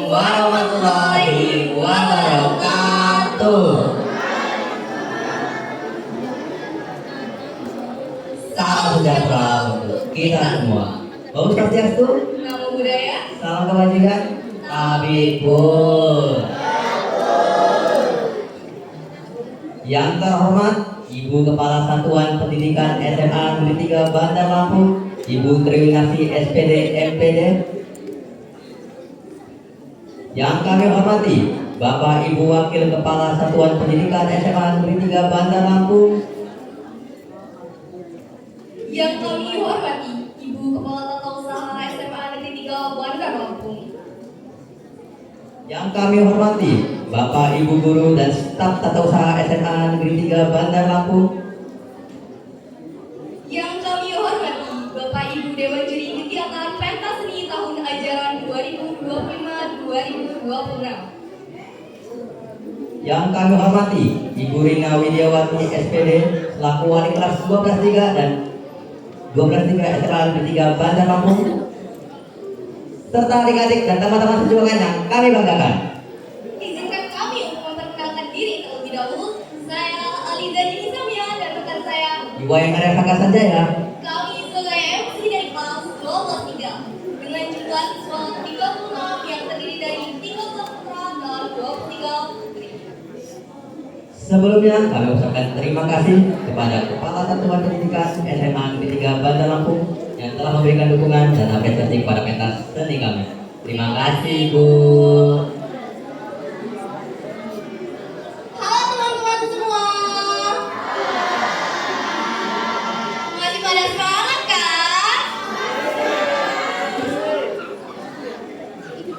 warahmatullahi wabarakatuh. Salam sejahtera untuk kita semua. Om Swastiastu, Namo Buddhaya, salam kebajikan, Tabibul. Yang terhormat Ibu Kepala Satuan Pendidikan SMA Negeri 3 Bandar Lampung, Ibu Triwinasi SPD MPD. Yang kami hormati Bapak Ibu Wakil Kepala Satuan Pendidikan SMA Negeri 3 Bandar Lampung. yang kami hormati Ibu Kepala Tata Usaha SMA Negeri 3 Bandar Lampung, Yang kami hormati Bapak Ibu Guru dan staf Tata Usaha SMA Negeri 3 Bandar Lampung. yang kami hormati Bapak Ibu Dewan Juri Kegiatan Pentas Seni tahun ajaran 2025-2026, Yang kami hormati Ibu Rina Widiawati SPD selaku wali kelas 12-3 dan 12-3 SMA Negeri 3 Bandar Lampung, serta adik-adik dan teman-teman sejuangan yang kami banggakan. izinkan kami untuk memperkenalkan diri terlebih dahulu. Saya Aliza Dini Samia dan rekan saya. Ibu yang ada Sangka Sanjaya. Kami sebagai MC dari kelas 12-3 dengan jumlah siswa 36 yang terdiri dari 13 putra dan 23 putri. Sebelumnya kami ucapkan terima kasih kepada Kepala Satuan Pendidikan SMA Negeri 3 Bandar Lampung yang telah memberikan dukungan dan apresiasi kepada pentas seni kami. Terima kasih, Bu. Halo teman-teman semua. Masih pada semangat kan?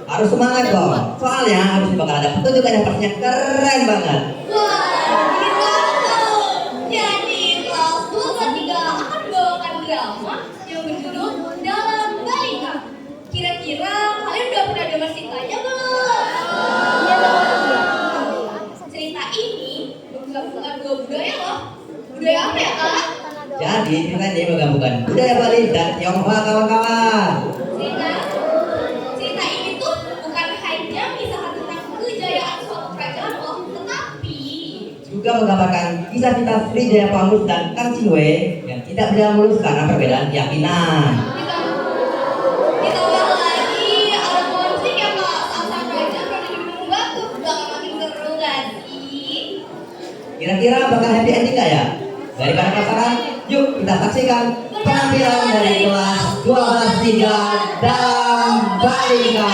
Harus semangat dong. Soalnya habis bakal ada pertunjukan yang pastinya keren banget. Wah, ini banget. Jadi kelas 23 akan membawakan drama yang berjudul Dalam Balika. Kira-kira kalian udah pernah dengar ceritanya belum? Cerita ini menggabungkan dua budaya loh. Budaya apa ya kak? Jadi ceritanya menggabungkan budaya Bali dan Tionghoa kawan-kawan. Cerita ini tuh bukan hanya kisah tentang kejayaan suatu kerajaan loh, tetapi Juga menggambarkan kisah cinta Sri Jaya Pamus dan Kang Cinwe yang tidak berjalan mulus karena perbedaan keyakinan. ditambah lagi ada konflik ya kak saat sang raja berada di gunung batu. Bakal makin seru gak sih? Kira-kira bakal happy ending gak ya? Daripada penasaran, yuk kita saksikan penampilan dari kelas 12-3 Dalam Balika.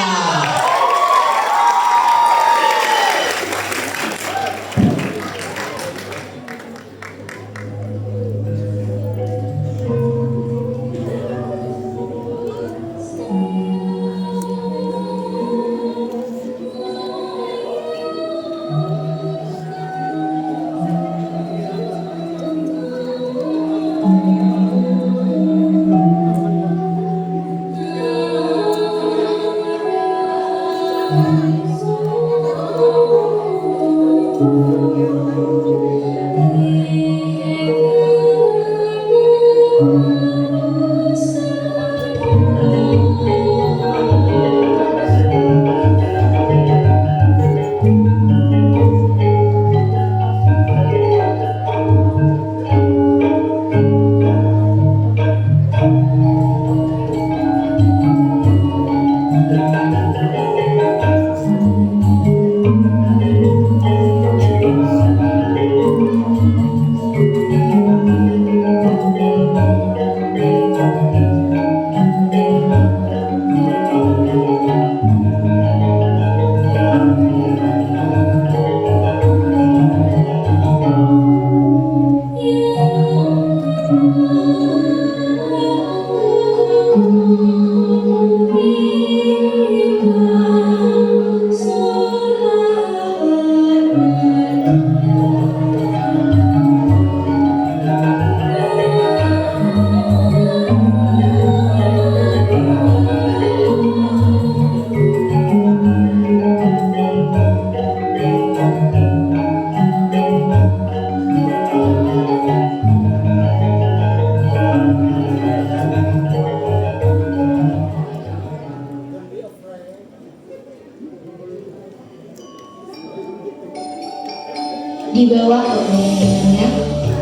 Di bawah kepemimpinannya,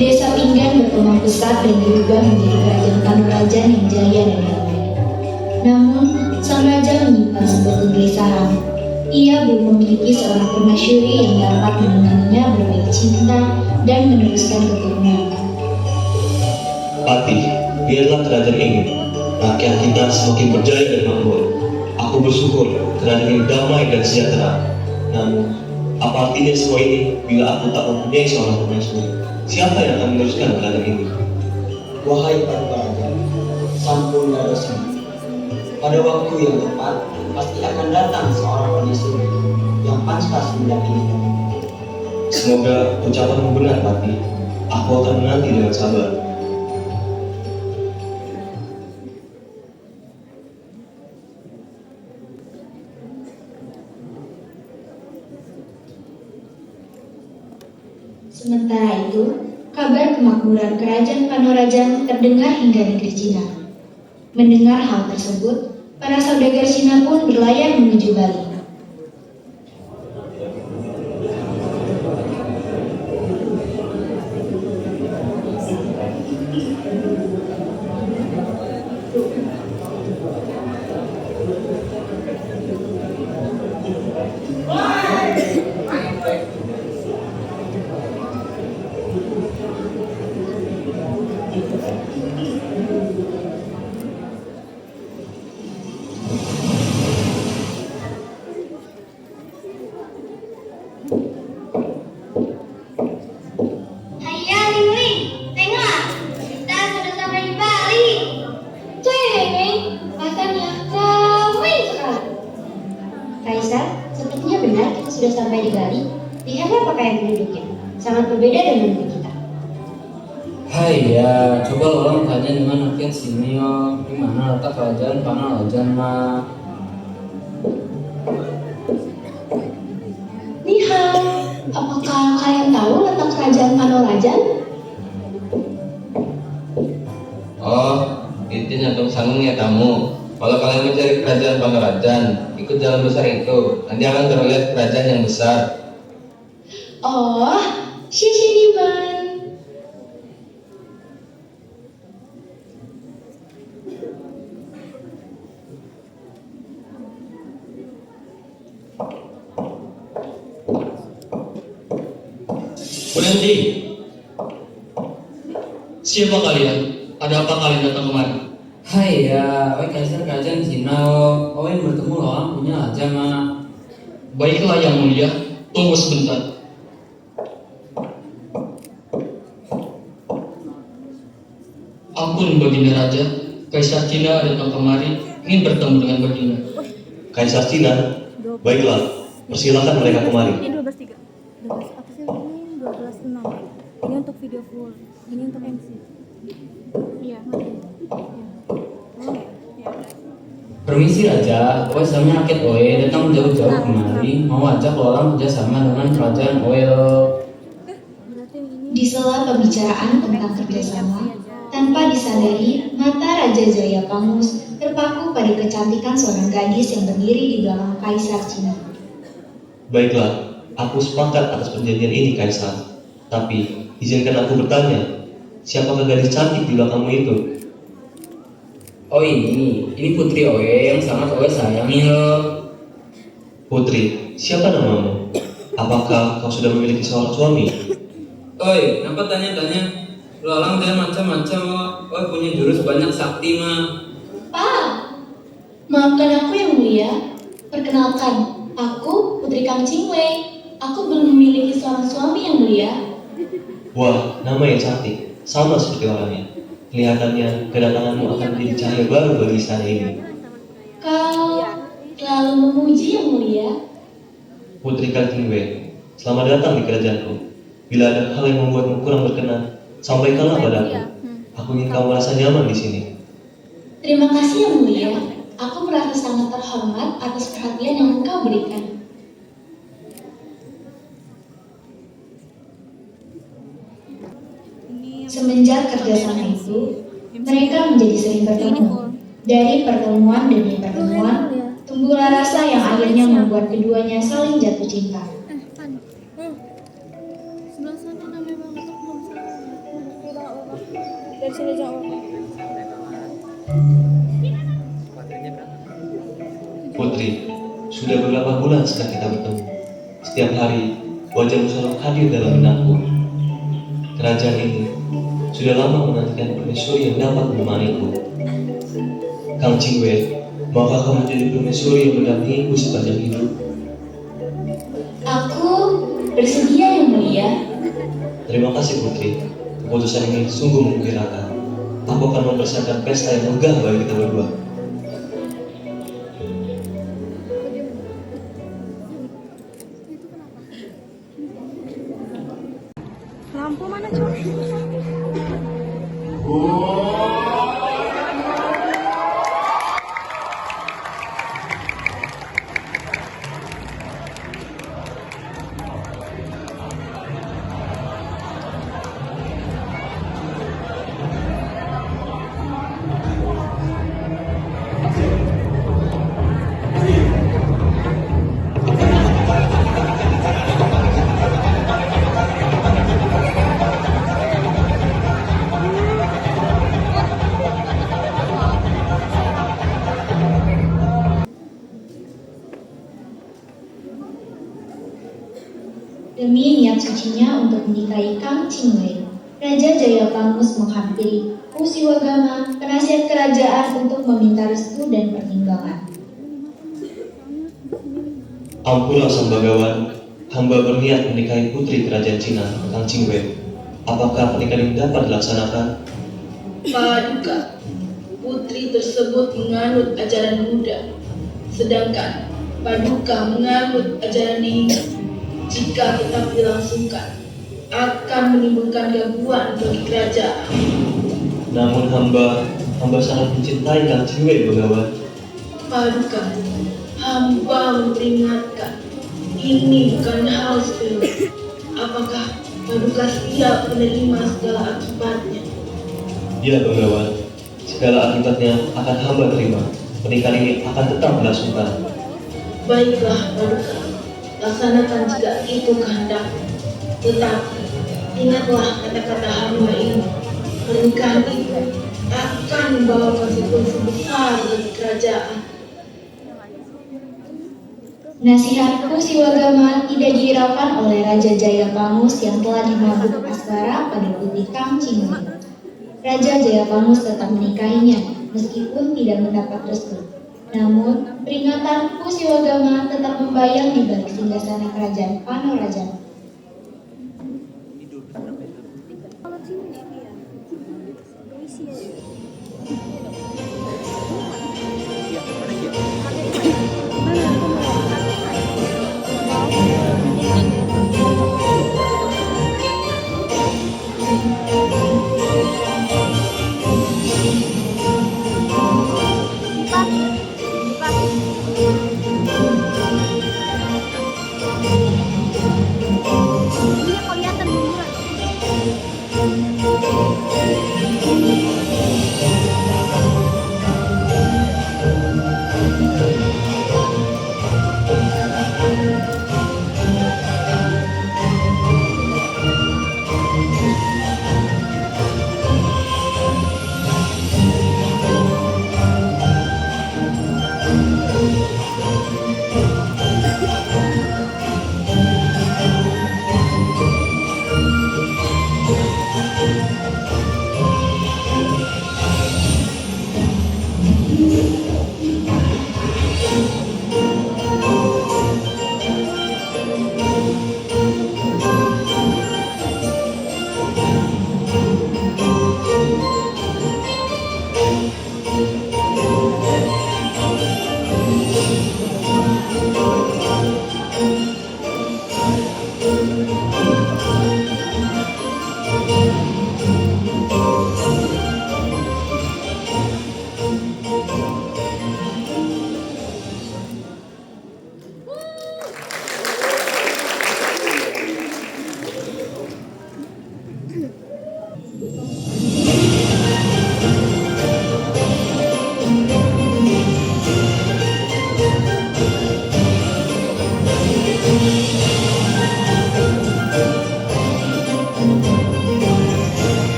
desa Pinggan berkembang pesat dan berubah menjadi kerajaan Panorajan yang jaya dan damai. Namun, sang raja menyimpan sebuah kegelisahan. Ia belum memiliki seorang permasyuri yang dapat menemaninya berbaik cinta dan meneruskan keturunan. Patih, biarlah kerajaan ini. Rakyat kita semakin berjaya dan makmur. Aku bersyukur kerajaan ini damai dan sejahtera. Namun, apa artinya semua ini bila aku tak mempunyai seorang permaisuri? Siapa yang akan meneruskan kerajaan ini? Wahai para raja, sampun dosa. Pada waktu yang tepat, pasti akan datang seorang permaisuri yang pantas mendampingi kamu. Semoga ucapanmu benar, Patih. Aku akan menanti dengan sabar. Sementara itu, kabar kemakmuran kerajaan Panorajan terdengar hingga negeri Cina. Mendengar hal tersebut, para saudagar Cina pun berlayar menuju Bali. Hayya Ling, tengok, kita sudah sampai di Bali. Ceng, rasanya ramai sekali. Kaisar, sepertinya benar kita sudah sampai di Bali. Lihatlah pakaian penduduknya, sangat berbeda dengan negeri kita. Hai ya, coba orang tanya di mana rakyat sini yo, di mana letak kerajaan Panorajan mah? Nihal, apakah kalian tahu letak kerajaan Panorajan? Oh, itu nyantum sanggung ya tamu. Kalau kalian mencari kerajaan Panorajan, ikut jalan besar itu. Nanti akan terlihat kerajaan yang besar. Oh, Shishiniman. Berhenti. Siapa kalian? Ada apa kalian datang kemari? Hai ya, oi kaisar kerajaan Cina, oi bertemu orang punya aja mah. Baiklah yang mulia, tunggu sebentar. Ampun Baginda Raja, Kaisar Cina datang kemari ingin bertemu dengan Baginda. Kaisar Cina, baiklah, persilakan mereka kemari. Ini 12.3. 12 apa sih ini? 12.6. Ini untuk video full. Ini untuk MC. Iya. Oh, ya. Permisi Raja, oi sama rakyat oi datang jauh-jauh kemari, mau ajak orang kerjasama dengan kerajaan oi lo. Berarti ini Di sela pembicaraan tentang kerjasama, tanpa disadari, mata Raja Jayapangus terpaku pada kecantikan seorang gadis yang berdiri di belakang Kaisar Cina. Baiklah, aku sepakat atas perjanjian ini, Kaisar. Tapi, izinkan aku bertanya, siapakah gadis cantik di belakangmu itu? Oh ini putri oi yang sangat oi sayangi lo. Putri, siapa namamu? Apakah kau sudah memiliki seorang suami? Oi, kenapa tanya-tanya? Lo orang dia macam-macam oi punya jurus banyak sakti mah. Pak, maafkan aku yang mulia. Perkenalkan, aku Putri Kang Cingwei. Aku belum memiliki seorang suami yang mulia. Wah, nama yang cantik, sama seperti orangnya. Kelihatannya kedatanganmu akan menjadi cahaya baru bagi istana ini. Kau selalu memuji yang mulia. Putri Kantingwe, selamat datang di kerajaanku. Bila ada hal yang membuatmu kurang berkenan, sampaikanlah padaku. Aku ingin kamu merasa nyaman di sini. Terima kasih yang mulia. Aku merasa sangat terhormat atas perhatian yang engkau berikan. Semenjak kerjasama itu, mereka menjadi sering bertemu. Dari pertemuan demi pertemuan, tumbuhlah rasa yang akhirnya membuat keduanya saling jatuh cinta. 11 dari sini aja nggak apa-apa. Putri, sudah beberapa bulan sejak kita bertemu. Setiap hari, wajahmu selalu hadir dalam benakku. Kerajaan ini sudah lama menantikan permaisuri yang dapat menemaniku. Kang Cingwe, maukah kamu menjadi permaisuri yang mendampingiku sepanjang hidup? Aku bersedia, Yang Mulia. Terima kasih Putri, keputusan ini sungguh menggembirakan. Aku akan mempersiapkan pesta yang megah bagi kita berdua. Lampu mana, Cok? Demi niat sucinya untuk menikahi Kang Cingwe, Raja Jayapangus menghampiri Pu Siwagama, penasihat kerajaan, untuk meminta restu dan pertimbangan. Ampura Sang Bagawan, hamba berniat menikahi putri kerajaan Cina, Kang Cingwe. Apakah pernikahan ini dapat dilaksanakan? Paduka, putri tersebut menganut ajaran Buddha, sedangkan Paduka menganut ajaran Hindu. Jika tetap dilangsungkan, akan menimbulkan gangguan bagi kerajaan. Namun hamba sangat mencintai Kang Cingwe, Bagawan. Paduka, hamba memperingatkan, ini bukan hal sepele. Apakah Paduka siap menerima segala akibatnya? Ya Bagawan, segala akibatnya akan hamba terima. Pernikahan ini akan tetap dilangsungkan. Baiklah Paduka, laksanakan jika itu kehendak. Tetapi ingatlah kata-kata hamba ini, pernikahan itu akan membawa konsekuensi besar bagi kerajaan. Nasihat Pu Siwagama tidak dihiraukan oleh Raja Jayapangus yang telah dimabuk asmara pada putri Kang Cingwe. Raja Jayapangus tetap menikahinya meskipun tidak mendapat restu. Namun, peringatan Pu Siwagama tetap membayang di balik singgasana kerajaan Panoraja.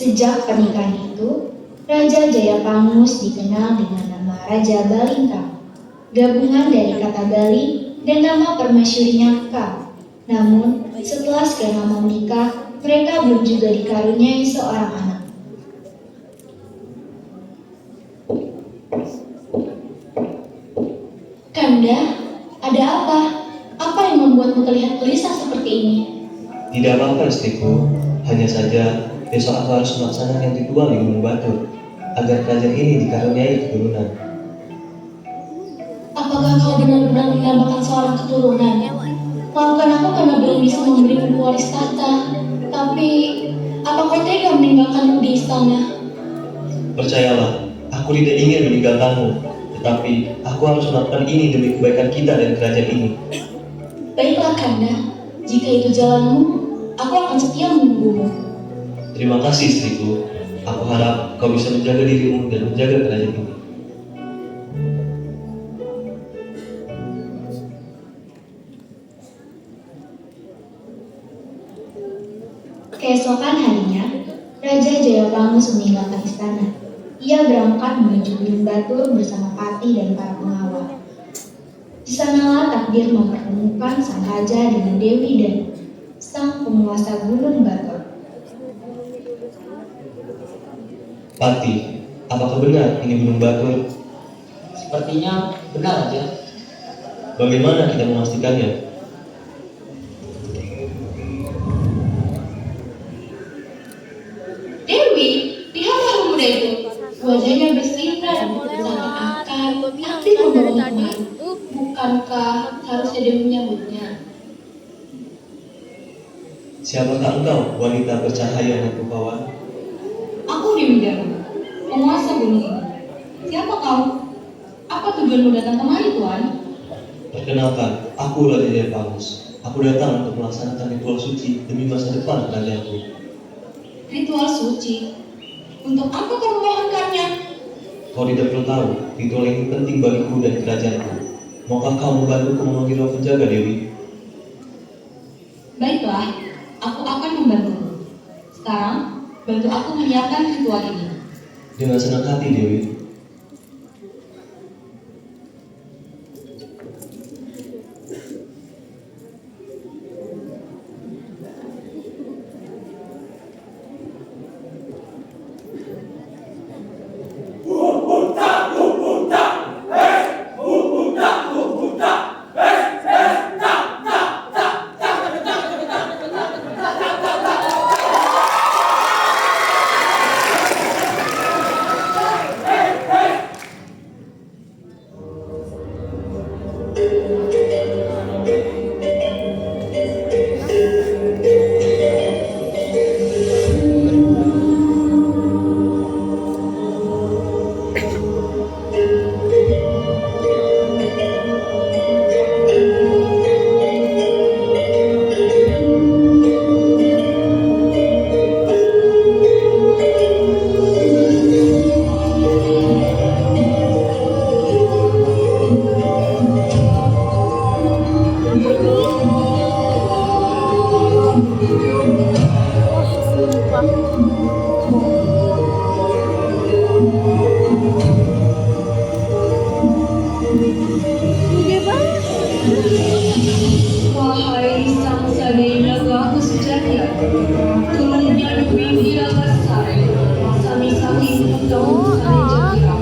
Sejak pernikahan itu, Raja Jayapangus dikenal dengan nama Raja Balingka, gabungan dari kata Bali dan nama permasyurinya Ka. Namun, setelah sekian lama menikah, mereka belum juga dikaruniai seorang anak. Kanda, ada apa? Apa yang membuatmu terlihat gelisah seperti ini? Tidak apa-apa istriku, hanya saja besok aku harus melaksanakan ritual di Gunung Batur agar kerajaan ini dikaruniai keturunan. Apakah kau benar-benar mendambakan seorang keturunan? Maafkan aku karena belum bisa memberimu waris tahta. Tapi, apa kau tega meninggalkanmu di istana? Percayalah, aku tidak ingin meninggalkanmu, tetapi aku harus melakukan ini demi kebaikan kita dan kerajaan ini. Baiklah Kanda, jika itu jalanmu, aku akan setia menunggumu. Terima kasih istriku, aku harap kau bisa menjaga dirimu dan menjaga kerajaan ini. Keesokan harinya, Raja Jayapangus meninggalkan istana. Ia berangkat menuju Gunung Batur bersama Pati dan para pengawal. Di sanalah takdir mempertemukan sang raja dengan Dewi dan sang penguasa Gunung Batur. Pati, apakah benar ini Gunung Batur? Sepertinya benar Raja. Bagaimana kita memastikannya? Dewi, lihatlah pemuda itu. Wajahnya bersinar, seakan-akan aktif membangun teman. Bukankah harusnya dia menyambutnya? Siapakah engkau, wanita bercahaya dan rupawan? Aku Dewi Daru, penguasa gunung ini. Siapa kau? Apa tujuanmu datang kemari, Tuan? Perkenalkan, aku Raja Jayapangus. Aku datang untuk melaksanakan ritual suci demi masa depan kerajaanku. Ritual suci? Untuk apa kau memohonkannya? Kau tidak perlu tahu, ritual ini penting bagiku dan kerajaanku. Maukah kau membantuku memanggil roh penjaga, Dewi? Baiklah, aku akan membantumu. Sekarang, bantu aku menyiapkan ritual ini. Dengan senang hati, Dewi. Wahai sang sadayana kesejahteraan, turunnya demi Iragasari, sami saking utama sari jakira.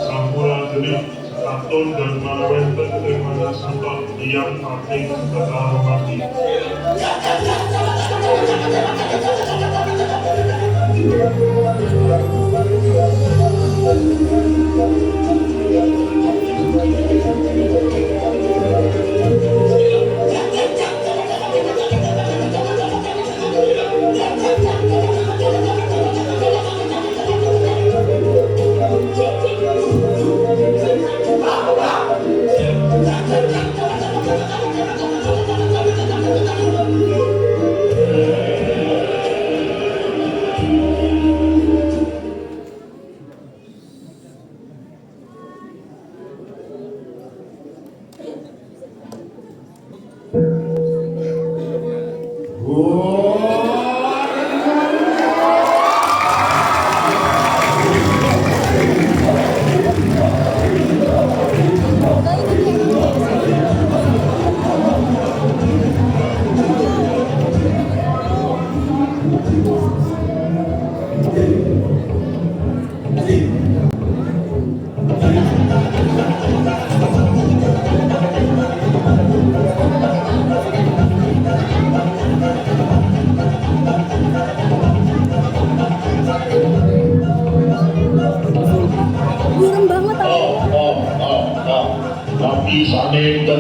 Sampurajulit sekatun dan manawenten terima santa yang pating kata hormati.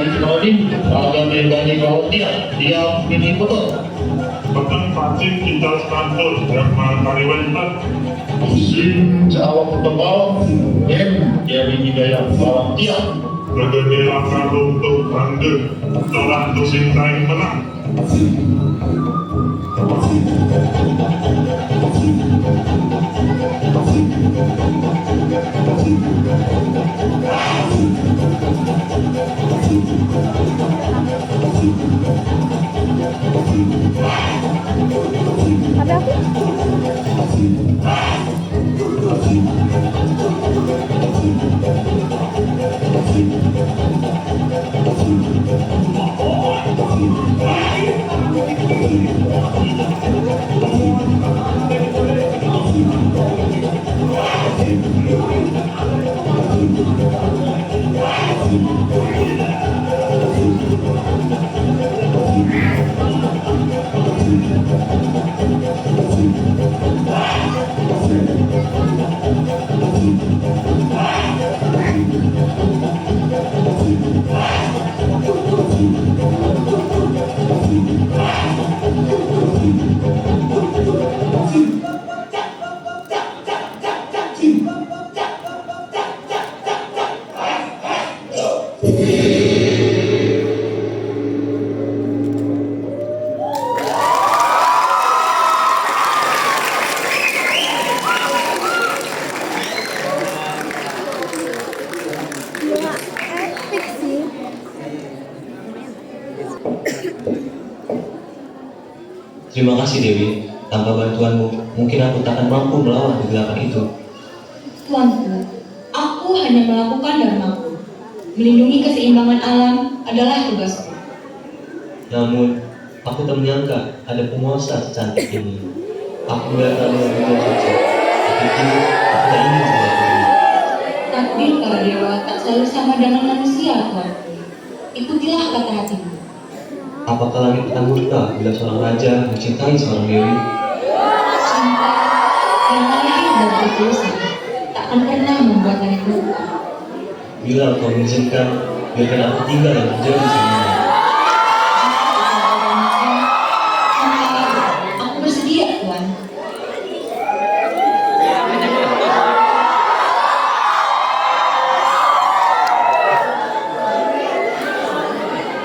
Ismail, raga Bani Klaudia, dia ini betul. Bahkan pacing kita kantor yang kariwaitan. Musim Jawa tebal, dari Hidayah Klaudia. Raga Dela Kalung untuk Bande, tolak untuk Sintai menang. Ada apa? Ya, epic sih. Terima kasih Dewi, tanpa bantuanmu, mungkin aku tak akan mampu melawan kegelapan itu. Tuanku, aku hanya melakukan dharmaku. Melindungi keseimbangan alam adalah tugasku. Namun, aku tak menyangka ada penguasa secantik ini. Aku datang dengan saja, tapi kini aku tak ingin seperti ini. Takdir para dewa tak selalu sama dengan manusia, tuanku. Ikutilah kata hatimu. Apakah langit akan murka bila seorang raja mencintai seorang dewi? Cinta yang lahir dari ketulusan tak akan pernah membuat langit murka. Bila kau mengizinkan, biarkan aku tinggal dan menjadi suaminya. Aku bersedia, Tuan.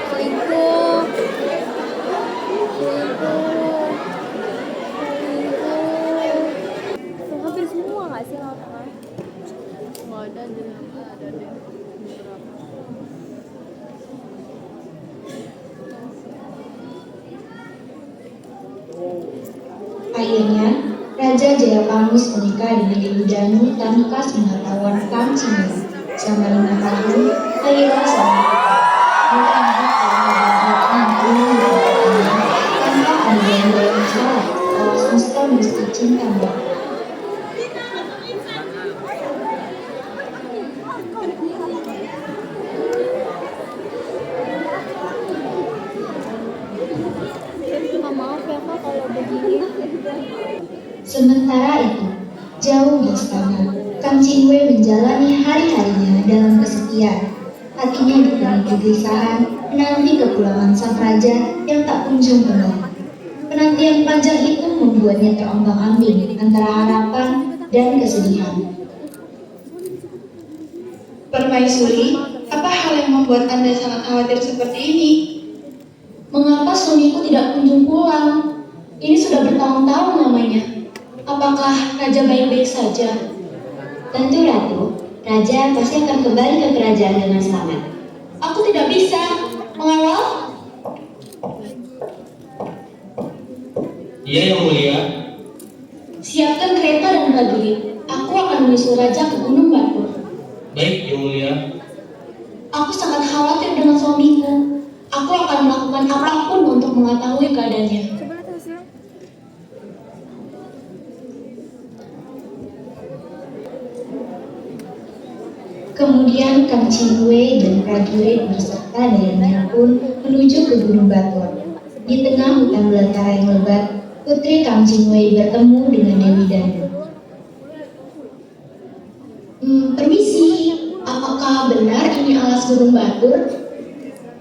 Selingkuh. Hampir semua nggak sih lapangan? Nggak ada deh, ada deh beberapa. Akhirnya, Raja Jayapangus menikah dengan Dewi Danu tanpa sepengetahuan Kang Cimulu. Selama 5 tahun, lahirlah seorang putra. Tanpa ada yang salah, kalau semesta mesti cinta mereka. Maaf ya Kak kalau begini. Sementara itu, jauh di istana, Kang Cingwe menjalani hari-harinya dalam kesepian. Hatinya dipenuhi kegelisahan menanti kepulangan sang raja yang tak kunjung kembali. Penantian panjang itu membuatnya terombang-ambing antara harapan dan kesedihan. Permaisuri, apa hal yang membuat Anda sangat khawatir seperti ini? Mengapa suamiku tidak kunjung pulang? Ini sudah bertahun-tahun lamanya. Apakah Raja baik-baik saja? Tentu Ratu, Raja pasti akan kembali ke kerajaan dengan selamat. Aku tidak bisa mengawal. Iya yang mulia. Siapkan kereta dan prajurit. Aku akan menyusul Raja ke Gunung Batur. Baik yang mulia. Aku sangat khawatir dengan suamiku. Aku akan melakukan apapun untuk mengetahui keadaannya. Coba lihat hasilnya. Kemudian Kang Cingwe dan prajurit berserta Dayana pun menuju ke Gunung Batur. Di tengah hutan belantara yang lebat, putri Kang Cingwe bertemu dengan Dewi Danu. Permisi, apakah benar ini alas Gunung Batur?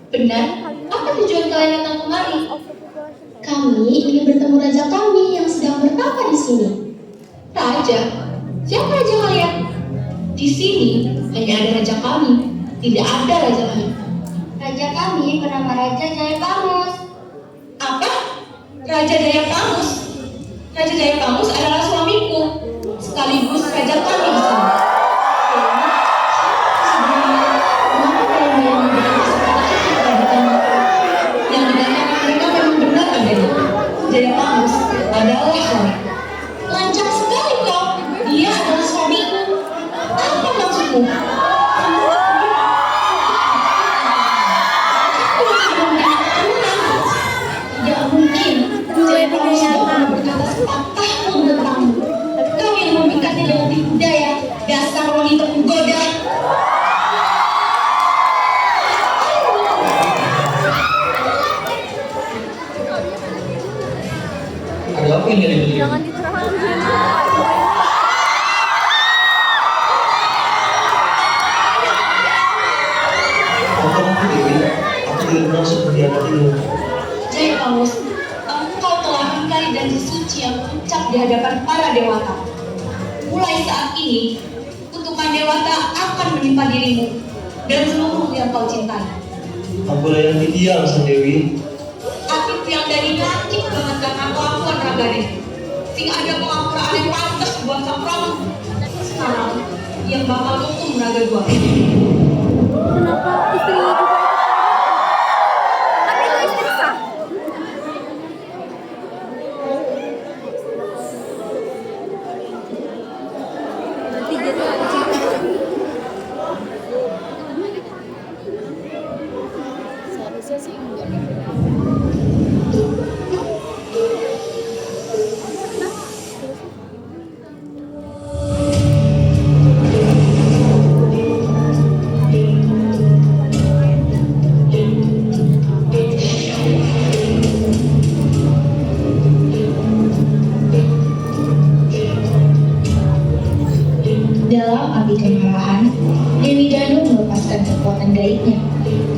Benar? Apa tujuan kalian datang kemari? Kami ingin bertemu raja kami yang sedang bertapa di sini. Raja? Siapa raja kalian? Di sini hanya ada raja kami, tidak ada raja lain. Raja kami bernama Raja Jayapangus. Apa? Raja Jayapangus? Raja Jayapangus adalah suamiku, sekaligus raja kami di sini. Mengapa kalian yang dikatakan mereka memang benar adanya? Jayapangus adalah suami. Lancang sekali kau. Dia adalah suamiku. Apa maksudmu? Tidak mungkin. Jayapangus tidak pernah berkata sepatah pun tentangmu. Kau yang memberikannya dengan tipu daya. Dasar wanita penggoda. Ada apa yang dari beliau? Jangan diterang. Maafkan aku Dewi, aku tidak bermaksud mengkhianatimu. Jayapangus, engkau telah mengingkari janji suci yang ucap di hadapan para dewata. Mulai saat ini, kutukan dewata akan menimpa dirimu dan seluruh yang kau cintai. Ampunlah yang diam, Sang Dewi. Atit yang dari langit mengatakan kelakuan Ragadeni, sehingga ada pengampuran yang pantas buat sang Prabu. Sekarang, yang bakal hukum Naga Dua. Kenapa istrinya juga ikut? Tapi itu istri sah. Nanti jadi seharusnya sih enggak. Dalam api kemarahan, Dewi Danu melepaskan kekuatan gaibnya.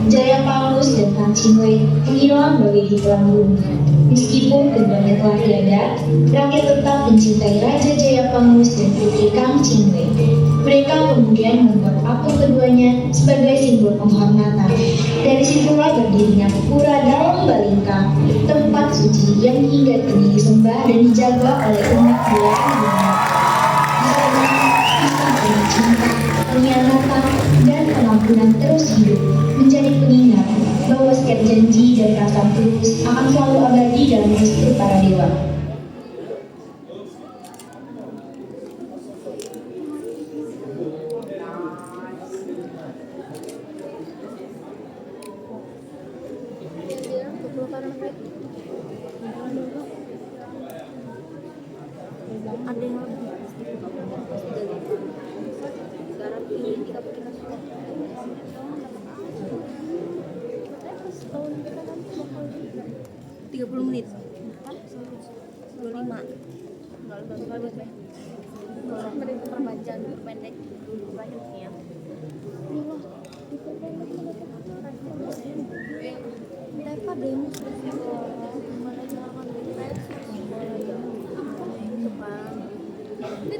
Jayapangus dan Kang Cingwei menghilang bagai ditelan bumi. Meskipun keduanya telah tiada, rakyat tetap mencintai Raja Jayapangus dan Putri Kang Cingwei. Mereka kemudian membuat patung keduanya sebagai simbol penghormatan. Dari situlah berdirinya pura dalam Balingkang, tempat suci yang hingga kini disembah dan dijaga oleh umat belahan dunia. Cinta, pengkhianatan, dan pengampunan terus hidup menjadi pengingat bahwa setiap janji dan perasaan tulus akan selalu abadi dalam restu para dewa. Ada yang lebih pasti jadi sekarang ini kita bikin setahun kita kan bakal 30 menit 25 nggak lebih buat deh mereka perpanjang pendek banyak ya Deva demo gimana cara ngambil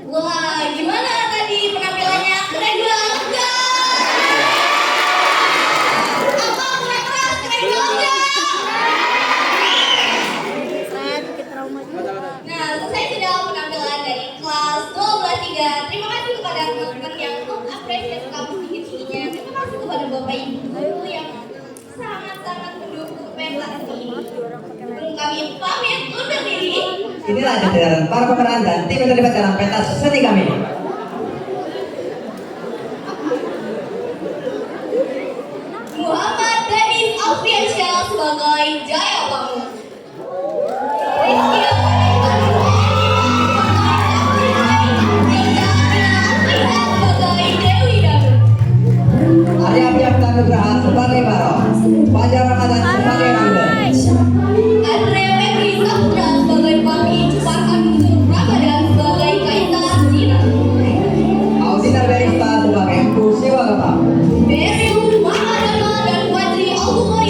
Wah, gimana tadi penampilannya? Keren banget gak? Apa keren banget? Keren banget gak? bikin trauma juga. Nah, selesai sudah penampilan dari kelas 12-3. Terima kasih kepada teman-teman yang mengapresiasi kamu tinggi-tingginya. Terima kasih kepada Bapak Ibu guru yang sangat-sangat mendukung pentas ini. Sebelum kami pamit undur diri. Inilah jajaran para pemeran dan tim yang terlibat dalam pentas seni kami. Muhammad Denis Alfiansyah sebagai Jayapangus. Rizky sebagai Dewi Danu. Arya Piakta Nugraha sebagai Baro, Fajar Ramadan sebagai Rangga, Andre Febri Safra sebagai Pami, Farhan Yusuf Ramadan sebagai Kaisa Zina. Audinar Berista sebagai Empu Siwagapa, Merium Mahadana dan Fadri Al-Bukhari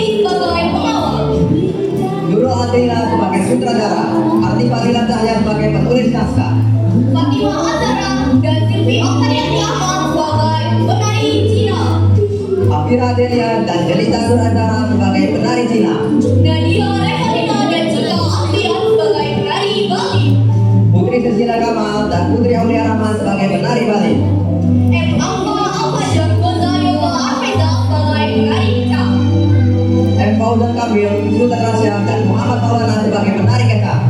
Safira Delia dan Delita Suradara sebagai penari Cina. Nadia Revalina dan Cika Aktian sebagai penari Bali. Putri Cecilia Kamal dan Putri Aulia Rahman sebagai penari Bali. M. Alfa Alfajar Gonzalo Arfeza sebagai penari Kecak. M. Fauzan Kamil, Sultan Rasya dan Muhammad Maulana sebagai penari Kecak.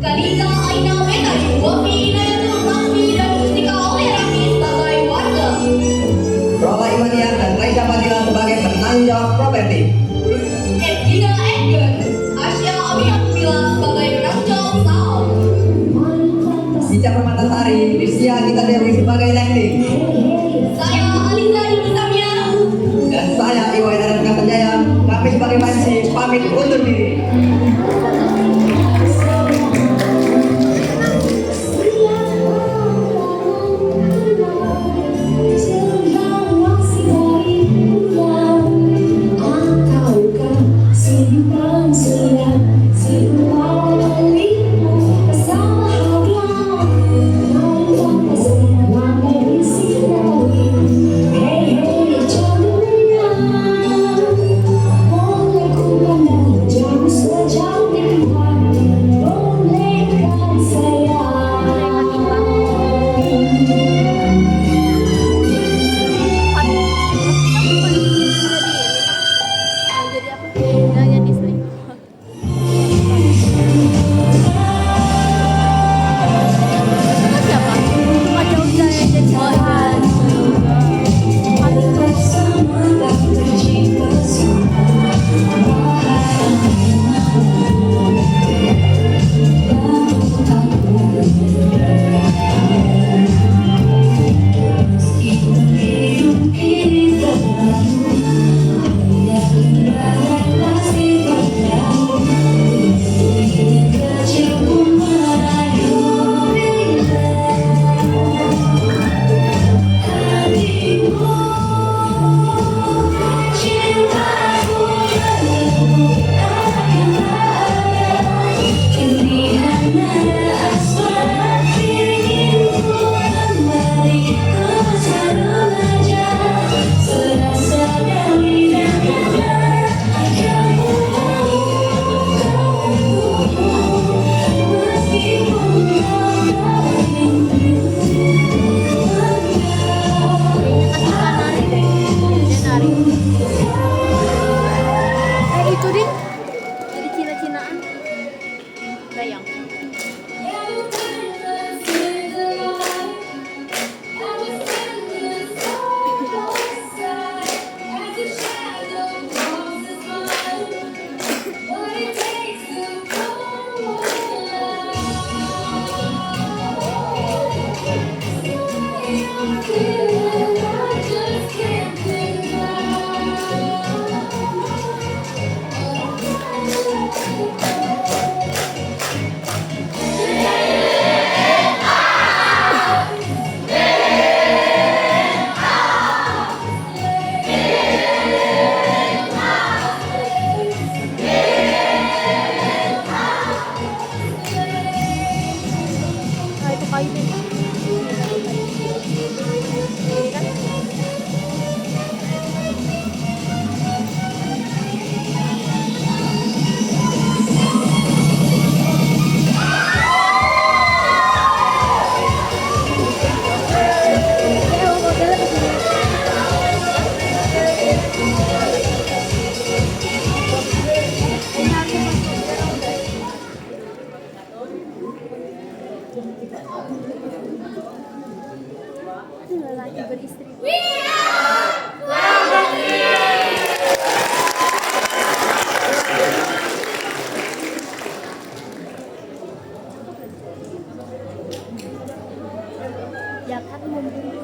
Kaliza Aina Metari, Wafi Inayatul Nasmi dan Mustika Aulia Rahmi sebagai warga. Rola Imanian dan Raisa Fadila sebagai penanggung jawab properti. Edina Edgar, Asya Aminah Bila sebagai penanggung jawab usaha. Ica Permatasari, Rizia Gita Dewi sebagai landing. Saya Aliza Yuni Samia. Dan saya Iwan dan Kasanjaya, kami sebagai panci pamit undur diri. Itu din jadi Cina-Cinaan Dayang. Lelaki beristri. Ya kan membunuh.